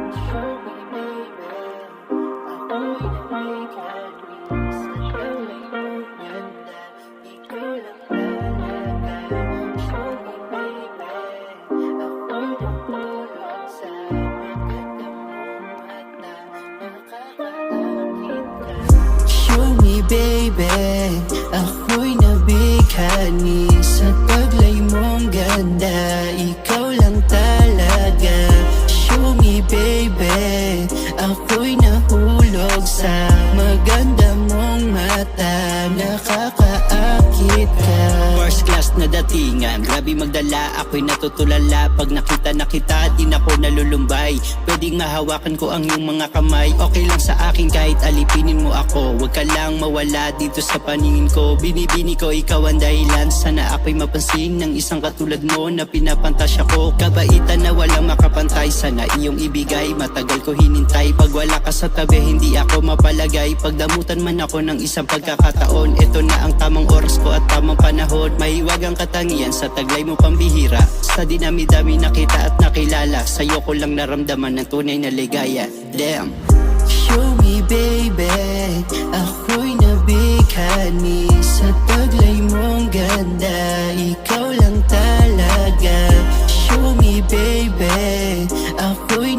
Show me baby, ako'y nabighani sa taglay mong ganda. Ikaw lang talaga. Show me baby, ako'y nahulog sa maganda mong mata. Nakakaakit ka. First class na datingan, grabe magdala. Ako'y natutulala pag nakita na kita. Di na ako nalulumbay, pwedeng mahawakan ko ang iyong mga kamay. Okay lang sa akin kahit alipinin mo ako. Huwag ka lang mawala dito sa paningin ko. Binibini ko ikaw ang dahilan. Sana ako'y mapansin ng isang katulad mo na pinapantasya ko. Kabaitan na walang makapantay, sana iyong ibigay. Matagal ko hinintay, pag wala ka sa tabi hindi ako mapalagay. Pagdamutan man ako ng isang pagkakataon, ito na ang tamang oras ko at tamang panahon. Mahiwag ang katangian sa taglay mo pambihira. Sa dinami-dami nakita at nakilala, sa'yo ko lang naramdaman ng tunay na ligaya. Damn. Show me baby, ako'y nabighani sa taglay mong ganda. Ikaw lang talaga. Show me baby, ako'y